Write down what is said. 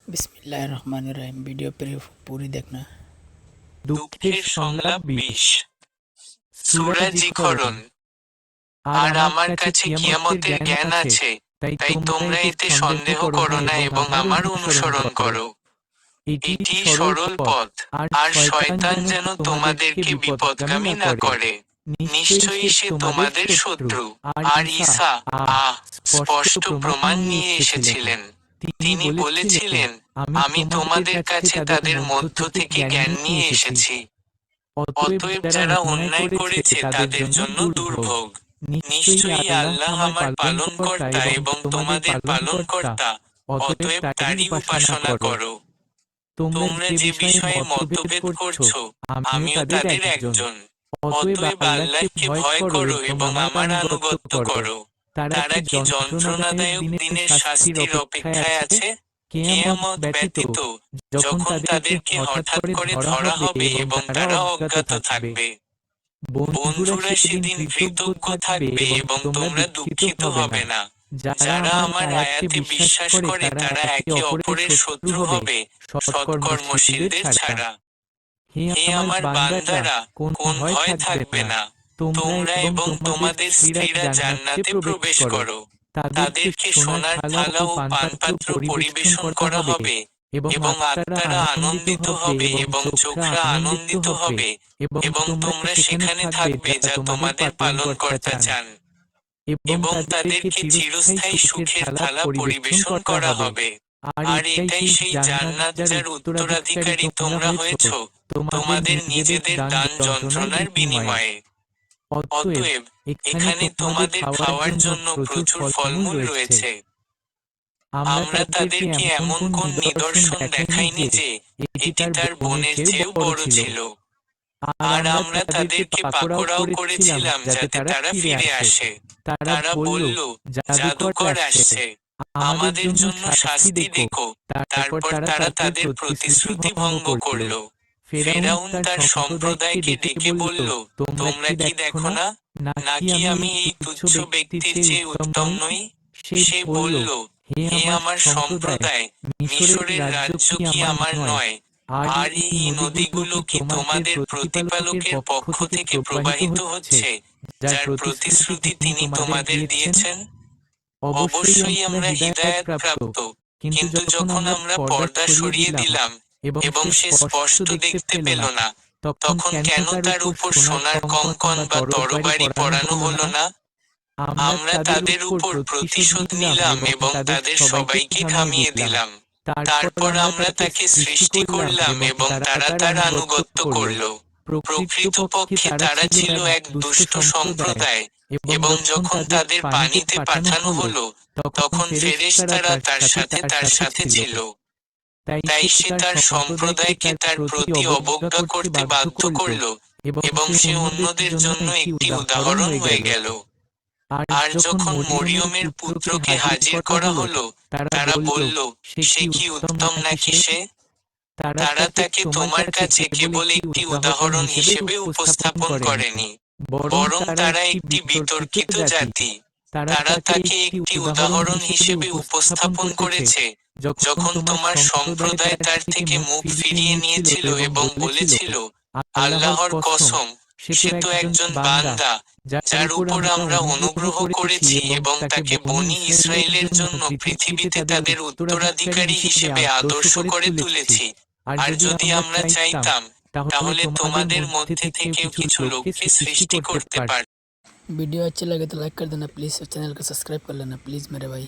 बिस्मिल्लाहिर्रहमानिर्रहीम। वीडियो पूरी देखना। দুঃখের সংলাপ ২০। সূরা জিখরণ। আর আমার কাছে কিয়ামতের জ্ঞান আছে, তাই তোমরা এতে সন্দেহ করো না এবং আমার অনুসরণ করো। এটি সরল পথ, আর শয়তান যেন তোমাদেরকে বিপথগামী না করে। নিশ্চয়ই সে তোমাদের শত্রু। আর ঈসা স্পষ্ট প্রমাণ নিয়ে এসেছিলেন। তিনি বলেছিলেন, আমি তোমাদের কাছে তাদের মধ্য থেকে জ্ঞান নিয়ে এসেছি। অতএব যারা অন্যায় করেছে তাদের জন্য দুর্ভোগ। নিশ্চয়ই আল্লাহ আমার পালনকর্তা এবং তোমাদের পালনকর্তা, অতএব তারই উপাসনা করো। তোমরা যে বিষয়ে মতভেদ করছো, আমিও তাদের একজন। অতএব আল্লাহকে ভয় করো এবং আমার আনুগত্য করো। তারা কি যন্ত্রণাদায়ক দিনের শাস্তির অপেক্ষায় আছে? কিয়ামত ব্যতীত, যখন তাদেরকে হঠাৎ করে ধরা হবে এবং তারা অজ্ঞাত থাকবে। বন্ধুরা সেদিন কৃতজ্ঞ থাকবে এবং তোমরা দুঃখিত হবে না। যারা আমার আয়াতে বিশ্বাস করে তারা একে অপরের শত্রু হবে, সৎকর্মশীলদের ছাড়া। হে আমার বান্দারা, কোন ভয় থাকবে না। তোমরা এবং তোমাদের স্ত্রীরা জান্নাতে প্রবেশ করো। তাদেরকে সোনার থালা ও পানপাত্র পরিবেশন করা হবে, এবং আত্মারা আনন্দিত হবে এবং চোখরা আনন্দিত হবে, এবং তোমরা সেখানে থাকবে যা তোমাদের পালনকর্তা চান। এবং তাদেরকে চিরস্থায়ী সুখের থালা পরিবেশন করা হবে। আর এটাই সেই জান্নাত যার উত্তরাধিকারী তোমরা হয়েছ, তোমাদের নিজেদের দান যন্ত্রণার বিনিময়ে। অতএব এখানে তোমাদের খাওয়ার জন্য প্রচুর ফলমূল রয়েছে। আমরা তাদেরকে এমন কোন নিদর্শন দেখাইনি যে এটি তার বোনের চেয়েও বড় ছিল। আর আমরা তাদেরকে পাকড়াও করেছিলাম যাতে তারা ফিরে আসে। তারা বলল, জাদুকর আসছে, আমাদের জন্য শাস্তি দেখো। তারপর তারা তাদের প্রতিশ্রুতি ভঙ্গ করল। ফেরাউন তার সম্প্রদায়কে ডেকে বলল, তোমরা কি দেখো না, নাকি আমি এই তুচ্ছ ব্যক্তির চেয়ে উত্তম নই? সে বলল, হে আমার সম্প্রদায়, মিশরের রাজ্য কি আমার নয়? আর এই নদীগুলো কি তোমাদের প্রতিপালকের পক্ষ থেকে প্রবাহিত হচ্ছে, যার প্রতিশ্রুতি তিনি তোমাদের দিয়েছেন? অবশ্যই আমরা হিদায়াত প্রাপ্ত, কিন্তু যখন আমরা পর্দা সরিয়ে দিলাম এবং সে স্পষ্ট দেখতে পেল না, তখন কেন তার উপর সোনার কঙ্কন বা তরবারি পরানো হলো না? আমরা তাদের উপর প্রতিশোধ নিলাম এবং তাদের সবাইকে থামিয়ে দিলাম। তারপর আমরা তাকে সৃষ্টি করলাম এবং তারা তার আনুগত্য করল। প্রকৃতপক্ষে তারা ছিল এক দুষ্ট সম্প্রদায়, এবং যখন তাদের পানিতে পাঠানো হলো, তখন ফেরেশতারা তার সাথে ছিল। তাই সে তার সম্প্রদায়কে তার প্রতি অবজ্ঞা করতে বাধ্য করল, এবং সে অন্যদের জন্য একটি উদাহরণ হয়ে গেল। আর যখন মরিয়মের পুত্রকে হাজির করা হলো, তারা বলল, সে কি উত্তম নাকি সে? তারা তাকে তোমার কাছে কেবল একটি উদাহরণ হিসেবে উপস্থাপন করেনি, বরং তারা একটি বিতর্কিত জাতি। তারা তাকে একটি উদাহরণ হিসেবে উপস্থাপন করেছে, যখন তোমার সম্প্রদায় তার থেকে মুখ ফিরিয়ে নিয়েছিল এবং বলেছিল, আল্লাহর কসম, সে তো একজন বান্দা, যার উপর আমরা অনুগ্রহ করেছি এবং তাকে বনী ইসরায়েলের জন্য পৃথিবীতে তাদের উত্তরাধিকারী হিসেবে আদর্শ করে তুলেছি। আর যদি আমরা চাইতাম, তাহলে তোমাদের মধ্যে থেকেও কিছু লোককে সৃষ্টি করতে পারতাম। वीडियो अच्छी लगे तो लाइक कर देना प्लीज़, और चैनल को सब्सक्राइब कर लेना प्लीज़ मेरे भाई।